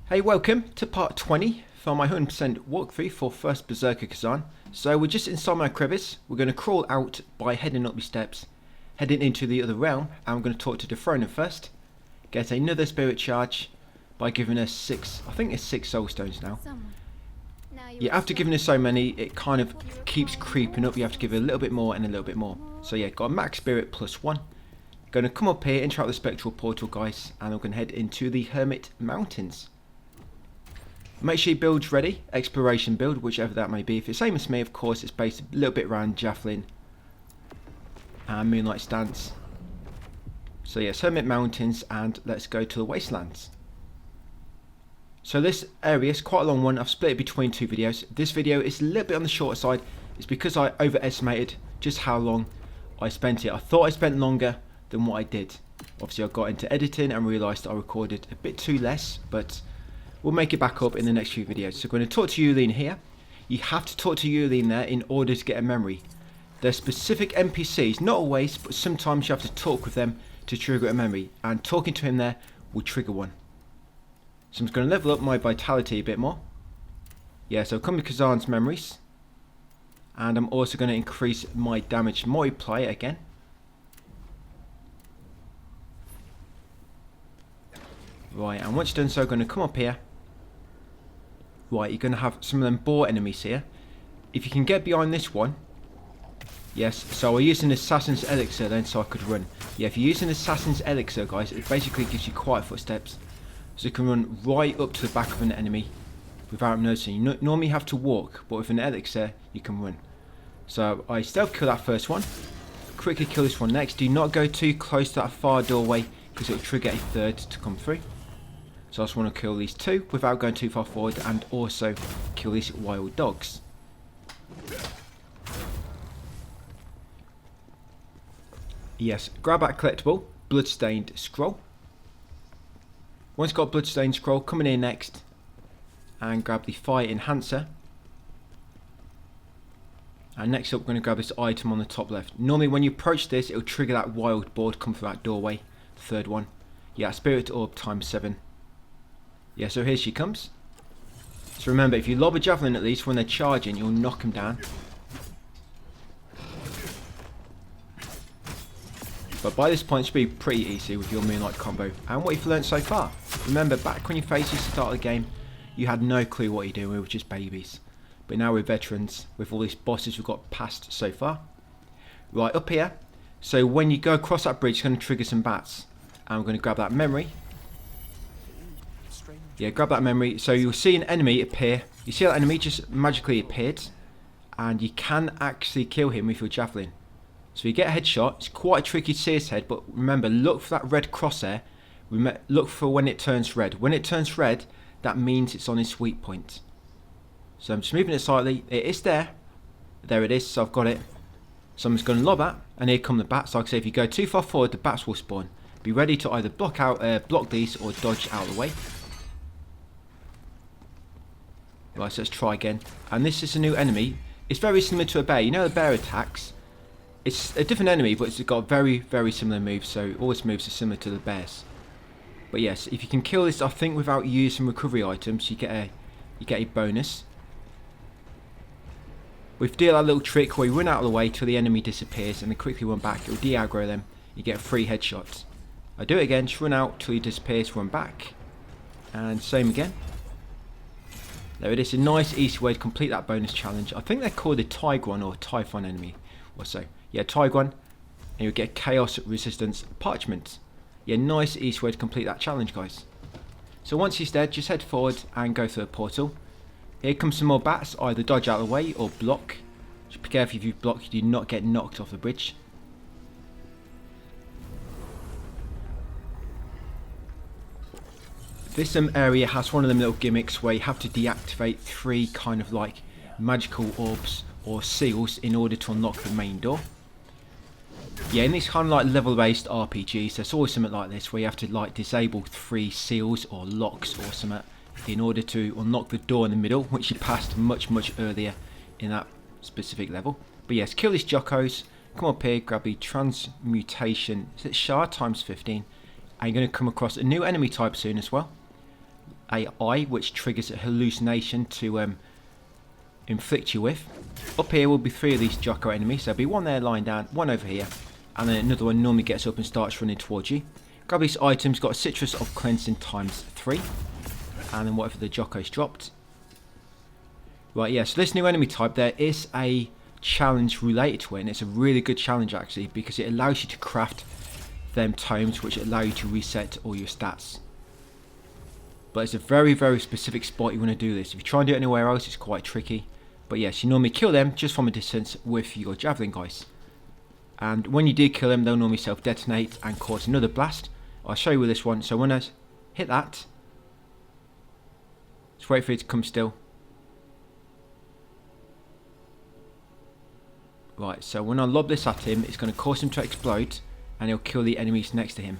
Hey, welcome to part 20 for my 100% walkthrough for First Berserker Khazan. So we're just inside my crevice. We're going to crawl out by heading up the steps, heading into the other realm, and we're going to talk to the Throner first. Get another spirit charge by giving us 6, I think it's 6 soul stones now. Yeah, after giving us so many, it kind of keeps creeping up. You have to give it a little bit more and a little bit more. So yeah, got a max spirit plus 1. Going to come up here, interact with the spectral portal, guys, and I'm going to head into the Hermit mountains. Make sure your build's ready, exploration build, whichever that may be. If it's same as me, of course, it's based a little bit around Javelin and Moonlight Stance. So yes, Hermit Mountains, and let's go to the Wastelands. So this area is quite a long one. I've split it between 2 videos. This video is a little bit on the shorter side. It's because I overestimated just how long I spent it. I thought I spent longer than what I did. Obviously, I got into editing and realised I recorded a bit too less, but we'll make it back up in the next few videos. So we're going to talk to Yulin here. You have to talk to Yulin there in order to get a memory. There's specific NPCs, not always, but sometimes you have to talk with them to trigger a memory. And talking to him there will trigger one. So I'm just going to level up my vitality a bit more. Yeah, so come with Khazan's memories. And I'm also going to increase my damage multiplier again. Right, and once you've done so, I'm going to come up here. Right, you're going to have some of them boar enemies here. If you can get behind this one. Yes, so I used an Assassin's Elixir then so I could run. Yeah, if you use an Assassin's Elixir, guys, it basically gives you quiet footsteps. So you can run right up to the back of an enemy without noticing. You normally have to walk, but with an Elixir, you can run. So I stealth kill that first one. Quickly kill this one next. Do not go too close to that far doorway because it will trigger a third to come through. So I just want to kill these 2 without going too far forward, and also kill these wild dogs. Yes, grab that collectible, bloodstained scroll. Once got bloodstained scroll, come in here next and grab the fire enhancer. And next up, we're going to grab this item on the top left. Normally when you approach this, it will trigger that wild boar to come through that doorway, the third one. Yeah, spirit orb times 7. Yeah, so here she comes. So remember, if you lob a javelin at least when they're charging, you'll knock them down. But by this point, it should be pretty easy with your Moonlight combo. And what you've learned so far. Remember, back when you faced the start of the game, you had no clue what you're doing. We were just babies. But now we're veterans with all these bosses we've got past so far. Right, up here. So when you go across that bridge, it's going to trigger some bats. And we're going to grab that memory. Yeah, grab that memory. So you'll see an enemy appear. You see that enemy just magically appeared. And you can actually kill him with your javelin. So you get a headshot. It's quite tricky to see his head. But remember, look for that red crosshair. Look for when it turns red. When it turns red, that means it's on his sweet point. So I'm just moving it slightly. It is there. There it is. So I've got it. So I'm just going to lob that. And here come the bats. Like I say, if you go too far forward, the bats will spawn. Be ready to either block these or dodge out of the way. Right, so let's try again. And this is a new enemy. It's very similar to a bear. You know the bear attacks? It's a different enemy, but it's got very, very similar moves. So all its moves are similar to the bears. But yes, if you can kill this, I think without using recovery items, you get a bonus. If you do that little trick where you run out of the way till the enemy disappears and then quickly run back, it will de-aggro them. You get 3 headshots. I do it again, just run out till he disappears, run back. And same again. There it is, a nice easy way to complete that bonus challenge. I think they're called a Tigron or Typhon enemy or so. Yeah, Tigron. And you'll get Chaos Resistance Parchment. Yeah, nice easy way to complete that challenge, guys. So once he's dead, just head forward and go through a portal. Here comes some more bats, either dodge out of the way or block. Just be careful if you block, you do not get knocked off the bridge. This area has one of them little gimmicks where you have to deactivate 3 kind of like magical orbs or seals in order to unlock the main door. Yeah, in these kind of like level based RPGs, there's always something like this where you have to like disable 3 seals or locks or something in order to unlock the door in the middle, which you passed much earlier in that specific level. But yes, kill these Jockos, come up here, grab the transmutation, is it shard times 15, and you're going to come across a new enemy type soon as well. a eye which triggers a hallucination to inflict you with. Up here will be 3 of these Jocko enemies. There'll be one there lying down, one over here, and then another one normally gets up and starts running towards you. Grab these items, got a citrus of cleansing times 3, and then whatever the Jocko's dropped. Right, yeah, so this new enemy type, there is a challenge related to it, and it's a really good challenge actually, because it allows you to craft them tomes which allow you to reset all your stats. But it's a very, very specific spot you want to do this. If you try and do it anywhere else, it's quite tricky. But yes, you normally kill them just from a distance with your javelin guys. And when you do kill them, they'll normally self-detonate and cause another blast. I'll show you with this one. So when I hit that, just wait for it to come still. Right, so when I lob this at him, it's going to cause him to explode, and he'll kill the enemies next to him,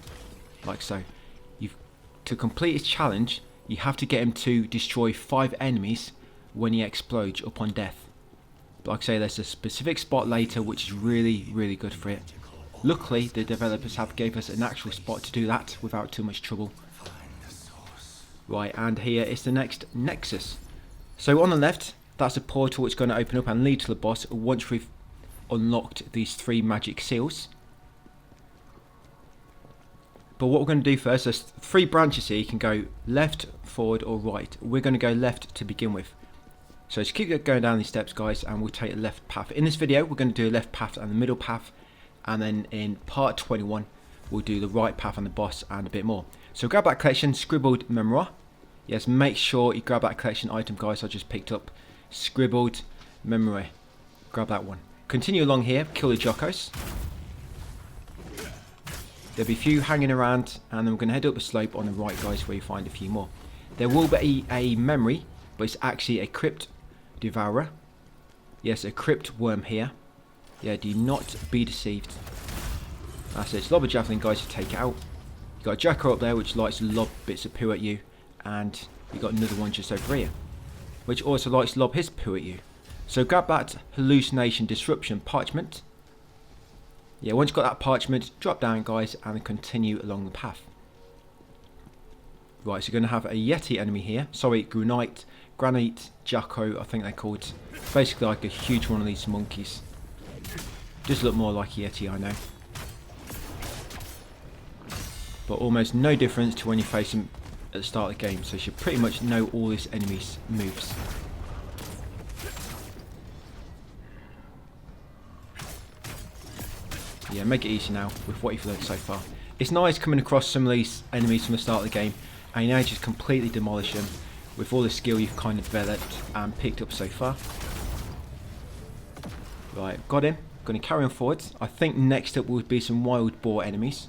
like so. To complete his challenge, you have to get him to destroy 5 enemies when he explodes upon death. But like I say, there's a specific spot later which is really, really good for it. Luckily, the developers have gave us an actual spot to do that without too much trouble. Right, and here is the next Nexus. So on the left, that's a portal which is going to open up and lead to the boss once we've unlocked these 3 magic seals. But what we're going to do first, there's 3 branches here. You can go left, forward or right. We're going to go left to begin with. So just keep going down these steps guys, and we'll take the left path. In this video we're going to do a left path and the middle path, and then in part 21 we'll do the right path and the boss and a bit more. So grab that collection, Scribbled Memoir. Yes, make sure you grab that collection item guys I just picked up. Scribbled Memory. Grab that one. Continue along here, kill the Jokkos. There'll be a few hanging around, and then we're going to head up a slope on the right guys where you find a few more. There will be a memory, but it's actually a crypt devourer. Yes, a crypt worm here. Yeah, do not be deceived. That's it. It's lob a javelin guys to take it out. You've got a Jocko up there which likes to lob bits of poo at you, and you've got another one just over here which also likes to lob his poo at you. So grab that hallucination disruption parchment. Yeah, once you've got that parchment, drop down guys and continue along the path. Right, so you're going to have a Yeti enemy here. Sorry, Granite Jocko, I think they're called. Basically like a huge one of these monkeys. Does look more like a Yeti, I know. But almost no difference to when you face him at the start of the game. So you should pretty much know all this enemy's moves. Yeah, make it easy now with what you've learned so far. It's nice coming across some of these enemies from the start of the game, and you now just completely demolish them with all the skill you've kind of developed and picked up so far. Right, got him. Going to carry on forwards. I think next up will be some wild boar enemies.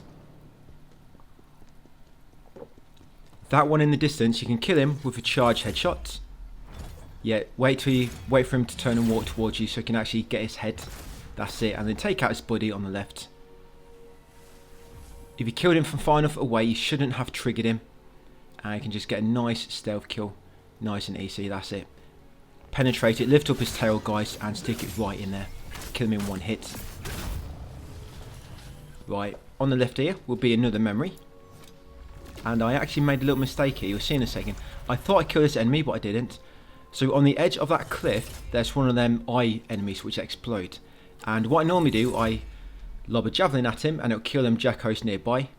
That one in the distance, you can kill him with a charge headshot. Yeah, wait for him to turn and walk towards you so you can actually get his head. That's it, and then take out his buddy on the left. If you killed him from far enough away, you shouldn't have triggered him. And you can just get a nice stealth kill. Nice and easy, that's it. Penetrate it, lift up his tail guys, and stick it right in there. Kill him in one hit. Right, on the left here will be another memory. And I actually made a little mistake here, you'll see in a second. I thought I killed this enemy, but I didn't. So on the edge of that cliff, there's one of them eye enemies which explode. And what I normally do, I lob a javelin at him and it'll kill them Jokkos nearby.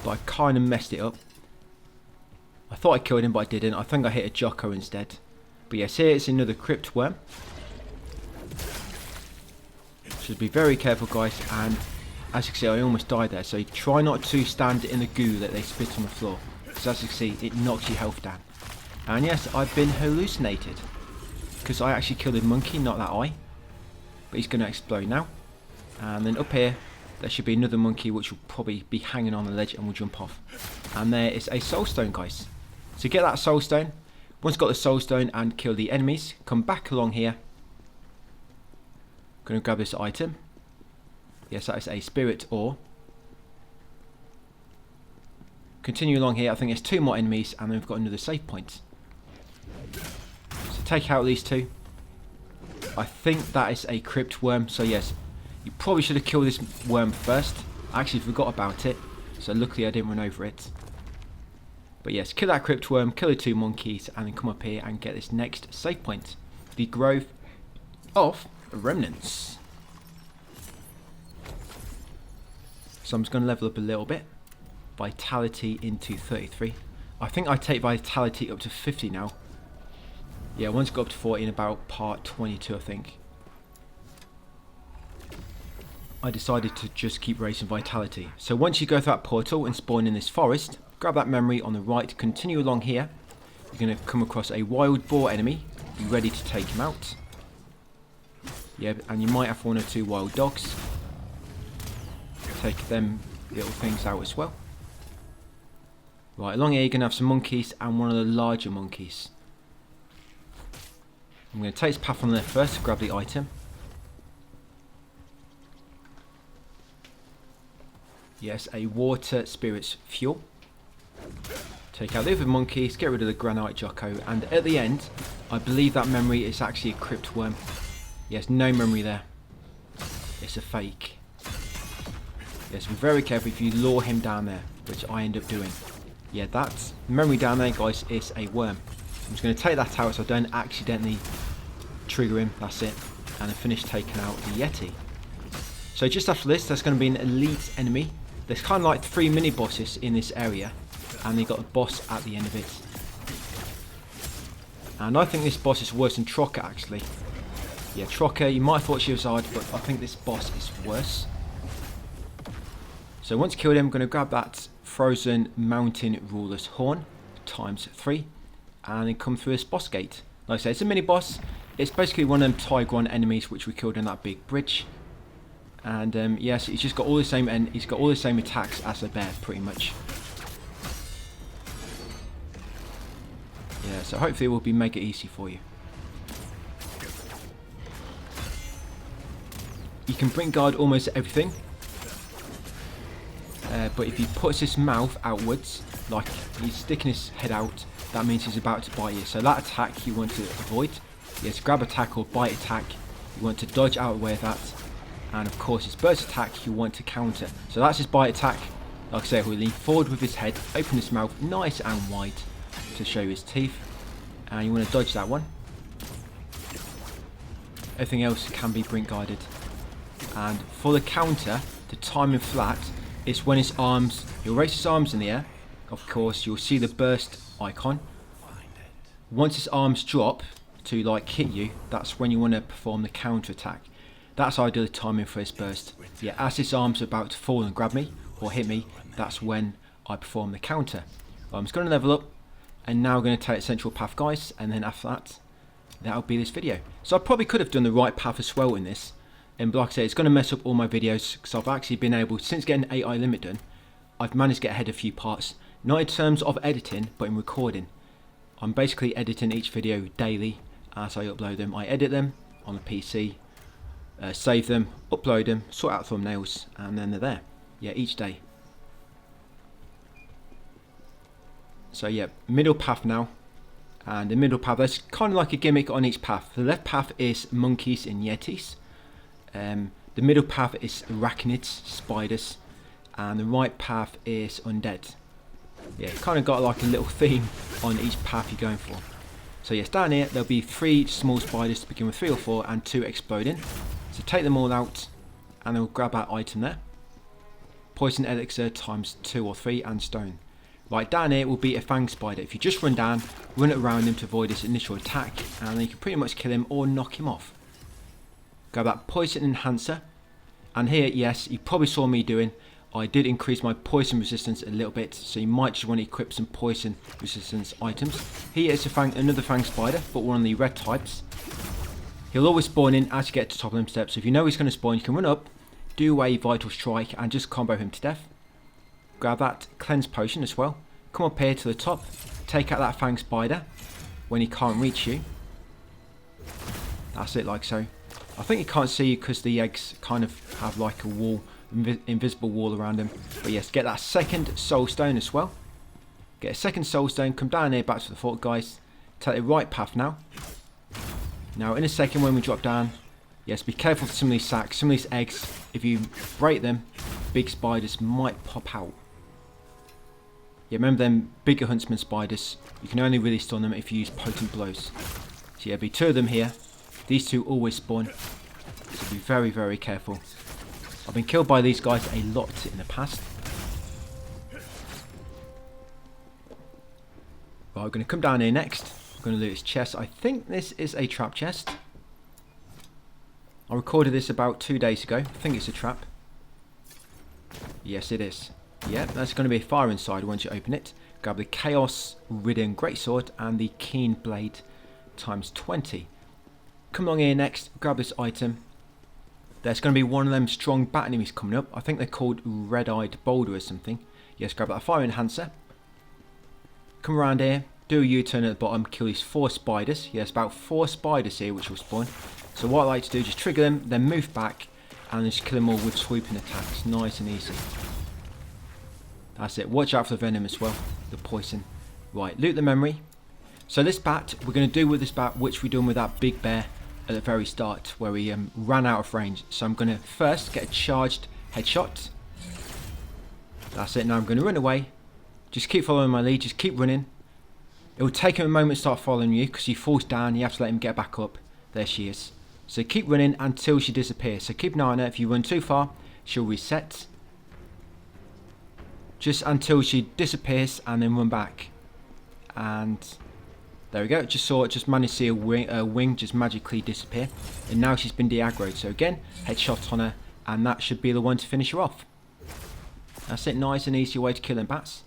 But I kind of messed it up. I thought I killed him, but I didn't. I think I hit a Jocko instead. But yes, here it's another crypt worm. Should be very careful guys, and as you can see I almost died there, so try not to stand in the goo that they spit on the floor, because as you can see it knocks your health down. And yes, I've been hallucinated, because I actually killed a monkey, not that eye. But he's going to explode now. And then up here there should be another monkey which will probably be hanging on the ledge and will jump off. And there is a soul stone guys. So get that soul stone. Once you've got the soul stone and kill the enemies, come back along here. Going to grab this item. Yes, that is a spirit ore. Continue along here. I think there's 2 more enemies and then we've got another save point. So take out these 2. I think that is a crypt worm, so yes, you probably should have killed this worm first. I actually forgot about it, so luckily I didn't run over it. But yes, kill that crypt worm, kill the 2 monkeys, and then come up here and get this next save point. The Grove of Remnants. So I'm just going to level up a little bit. Vitality into 33. I think I take Vitality up to 50 now. Yeah, once got up to 40 in about part 22, I think. I decided to just keep raising Vitality. So once you go through that portal and spawn in this forest, grab that memory on the right, continue along here. You're going to come across a wild boar enemy. Be ready to take him out. Yeah, and you might have 1 or 2 wild dogs. Take them little things out as well. Right, along here you're going to have some monkeys and one of the larger monkeys. I'm going to take this path on the left first to grab the item. Yes, a water spirits fuel. Take out the other monkeys, get rid of the granite jocko, and at the end, I believe that memory is actually a crypt worm. Yes, no memory there. It's a fake. Yes, be very careful if you lure him down there, which I end up doing. Yeah, that memory down there, guys, is a worm. I'm just going to take that out so I don't accidentally trigger him. That's it. And I finish taking out the Yeti. So just after this, there's going to be an elite enemy. There's kind of like 3 mini bosses in this area, and they got a boss at the end of it. And I think this boss is worse than Trocker, actually. Yeah, Trocker, you might have thought she was hard, but I think this boss is worse. So once killed him, I'm going to grab that frozen mountain ruler's horn times 3, and then come through this boss gate. Like I say, it's a mini boss. It's basically one of them Tigron enemies which we killed in that big bridge. And yes, he's just got all the same, and he's got all the same attacks as a bear, pretty much. Yeah, so hopefully it will be mega easy for you. You can bring guard almost everything, but if he puts his mouth outwards, like he's sticking his head out, that means he's about to bite you. So that attack you want to avoid. Yes, grab attack or bite attack, you want to dodge out of the way of that. And of course his burst attack you want to counter. So that's his bite attack. Like I say, he'll lean forward with his head, open his mouth nice and wide to show his teeth. And you want to dodge that one. Everything else can be brink guided. And for the counter, to time him flat, it's when his arms, he'll raise his arms in the air. Of course, you'll see the burst icon. Once his arms drop to like hit you, that's when you want to perform the counter attack. That's ideal timing for his burst. Yeah, as his arms are about to fall and grab me or hit me, that's when I perform the counter. I'm just going to level up, and now we're going to take central path, guys, and then after that, that'll be this video. So I probably could have done the right path as well in this, and like I say, it's going to mess up all my videos because I've actually been able, since getting AI limit done, I've managed to get ahead a few parts, not in terms of editing, but in recording. I'm basically editing each video daily as I upload them. I edit them on the PC. Save them, upload them, sort out thumbnails, and then they're there. Yeah, each day. So yeah, middle path now. And the middle path, there's kind of like a gimmick on each path. The left path is monkeys and yetis. The middle path is arachnids, spiders. And the right path is undead. Yeah, kind of got like a little theme on each path you're going for. So yes, down here there'll be 3 small spiders to begin with, 3 or 4, and 2 exploding. So take them all out, and then we'll grab that item there. Poison elixir times 2 or 3, and stone. Right, down here will be a fang spider. If you just run down, run it around him to avoid his initial attack, and then you can pretty much kill him or knock him off. Grab that poison enhancer, and here, yes, you probably saw me doing, I did increase my poison resistance a little bit, so you might just want to equip some poison resistance items. Here is another fang spider, but one of the red types. He'll always spawn in as you get to the top of them steps, so if you know he's going to spawn, you can run up, do a vital strike, and just combo him to death. Grab that cleanse potion as well, come up here to the top, take out that fang spider when he can't reach you. That's it, like so. I think he can't see you because the eggs kind of have like a wall, invisible wall around him. But yes, get that second soul stone as well. Get a second soul stone, come down here back to the fort, guys. Take the right path now. Now in a second when we drop down, yes, be careful with some of these sacks, some of these eggs. If you break them, big spiders might pop out. Yeah, remember them bigger huntsman spiders, you can only really stun them if you use potent blows. So yeah, there'll be 2 of them here. These 2 always spawn, so be very, very careful. I've been killed by these guys a lot in the past. Right, we're going to come down here next. We're going to loot this chest. I think this is a trap chest. I recorded this about 2 days ago. I think it's a trap. Yes, it is. Yeah, there's going to be a fire inside once you open it. Grab the Chaos Ridden Greatsword and the Keen Blade times 20. Come along here next, grab this item. There's going to be one of them strong bat enemies coming up. I think they're called Red-Eyed Boulder or something. Yes, grab that fire enhancer. Come around here, do a U-turn at the bottom, kill these 4 spiders. Yes, about 4 spiders here which will spawn. So what I like to do is just trigger them, then move back, and just kill them all with swooping attacks. Nice and easy. That's it. Watch out for the venom as well, the poison. Right, loot the memory. So this bat, we're going to do with this bat, which we done with that big bear at the very start, where we ran out of range. So I'm going to first get a charged headshot. That's it. Now I'm going to run away. Just keep following my lead. Just keep running. It will take him a moment to start following you, because he falls down. You have to let him get back up. There she is. So keep running until she disappears. So keep an eye on her. If you run too far, she'll reset. Just until she disappears, and then run back. And there we go. Just managed to see a wing just magically disappear. And now she's been de-aggroed. So again, headshot on her, and that should be the one to finish her off. That's it. Nice and easy way to kill them bats.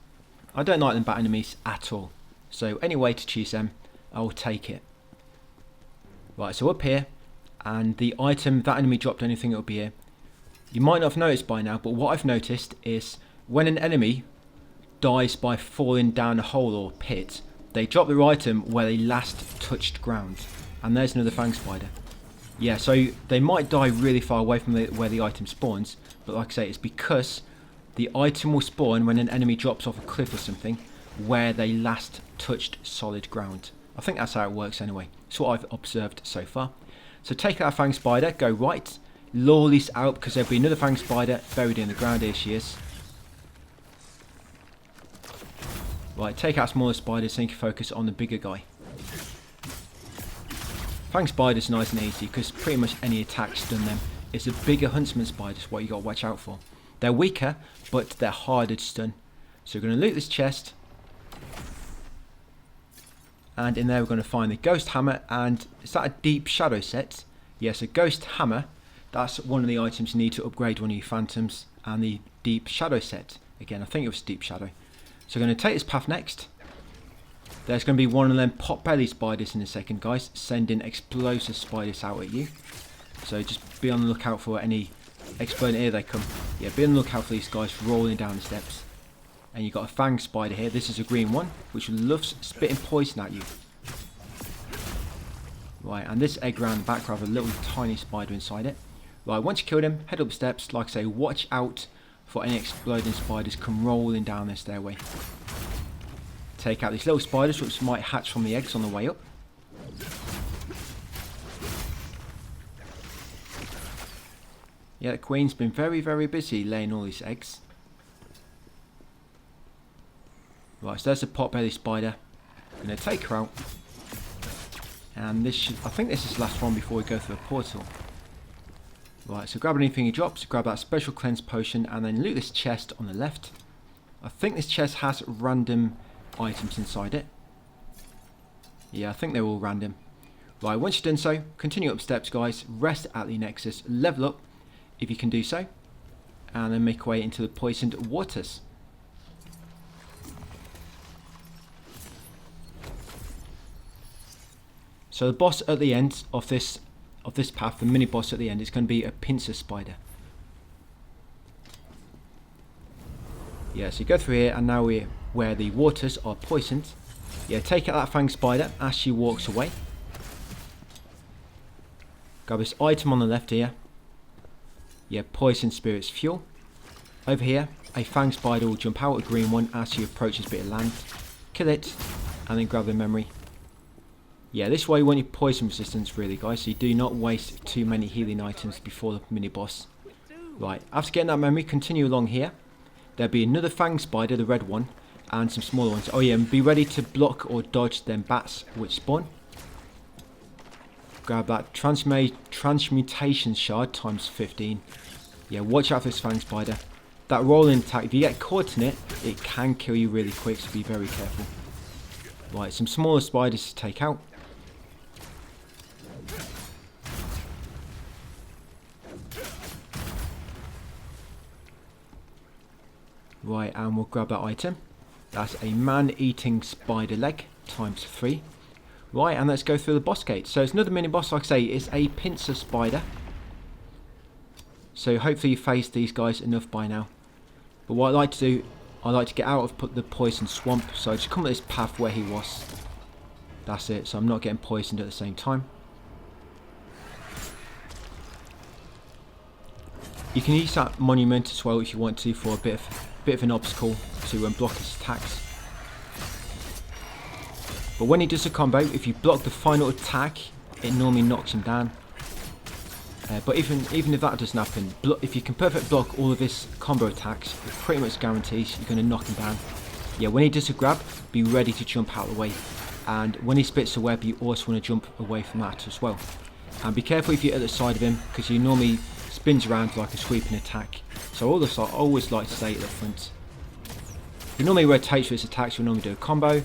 I don't like them bat enemies at all. So any way to choose them, I'll take it. Right, so up here, and the item, that enemy dropped anything, it'll be here. You might not have noticed by now, but what I've noticed is when an enemy dies by falling down a hole or pit, they drop their item where they last touched ground. And there's another fang spider. Yeah, so they might die really far away from where the item spawns, but like I say, it's because the item will spawn when an enemy drops off a cliff or something where they last touched solid ground. I think that's how it works anyway. It's what I've observed so far. So take out a fang spider, go right, lure this out because there'll be another fang spider buried in the ground. Here she is. Right, take out smaller spiders so you can focus on the bigger guy. Fang spiders nice and easy because pretty much any attack stun them. It's the bigger huntsman spiders what you got to watch out for. They're weaker, but they're harder to stun. So we're going to loot this chest. And in there we're going to find the ghost hammer. And is that a deep shadow set? Yes, a ghost hammer. That's one of the items you need to upgrade one of your phantoms. And the deep shadow set. Again, I think it was deep shadow. So we're going to take this path next. There's going to be one of them pot-belly spiders in a second, guys. Sending explosive spiders out at you. So just be on the lookout for any exploding. Here they come. Yeah, be on the lookout for these guys rolling down the steps. And you've got a fang spider here. This is a green one, which loves spitting poison at you. Right, and this egg around the back will have a little tiny spider inside it. Right, once you kill them, head up the steps. Like I say, watch out for any exploding spiders come rolling down this stairway. Take out these little spiders, which might hatch from the eggs on the way up. Yeah, the queen's been very, very busy laying all these eggs. Right, so there's a pot-belly spider. I'm going to take her out. And this should, I think this is the last one before we go through a portal. Right, so grab anything he drops, grab that special cleanse potion, and then loot this chest on the left. I think this chest has random items inside it. Yeah, I think they're all random. Right, once you've done so, continue up steps, guys. Rest at the Nexus, level up if you can do so, and then make your way into the poisoned waters. So the boss at the end of this path, the mini boss at the end, is going to be a pincer spider. Yeah, so you go through here, and now we're where the waters are poisoned. Yeah, take out that fang spider as she walks away. Grab this item on the left here. Yeah, poison spirits fuel. Over here, a fang spider will jump out, a green one, as she approaches a bit of land. Kill it, and then grab the memory. Yeah, this way you want your poison resistance really, guys, so you do not waste too many healing items before the mini boss. Right, after getting that memory, continue along here. There'll be another fang spider, the red one, and some smaller ones. Oh yeah, and be ready to block or dodge them bats which spawn. Grab that transmutation shard times 15. Yeah, watch out for this fang spider. That rolling attack, if you get caught in it, it can kill you really quick, so be very careful. Right, some smaller spiders to take out. Right, and we'll grab that item. That's a man-eating spider leg times 3. Right, and let's go through the boss gate. So it's another mini boss, like I say, it's a pincer spider. So hopefully you faced these guys enough by now. But what I like to do, I like to get out of the poison swamp. So I just come at this path where he was. That's it, so I'm not getting poisoned at the same time. You can use that monument as well if you want to for a bit of an obstacle to block his attacks. But when he does a combo, if you block the final attack, it normally knocks him down. But even if that doesn't happen, if you can perfect block all of his combo attacks, it pretty much guarantees you're going to knock him down. Yeah, when he does a grab, be ready to jump out of the way. And when he spits a web, you also want to jump away from that as well. And be careful if you're at the side of him, because he normally spins around like a sweeping attack. So I always like to stay at the front. He normally rotates for his attacks, you'll normally do a combo,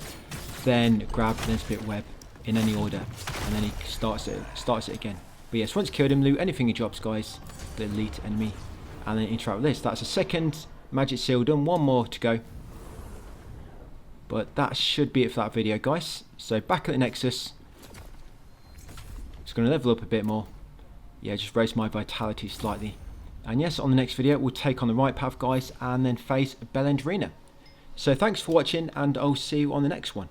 then grab, then spit web in any order. And then he starts it again. But yes, once killed him, loot anything he drops, guys, the elite enemy, and then interact with this. That's a second magic seal done, one more to go. But that should be it for that video, guys. So back at the Nexus, just going to level up a bit more. Yeah, just raise my vitality slightly. And yes, on the next video, we'll take on the right path, guys, and then face Bellend Arena. So thanks for watching, and I'll see you on the next one.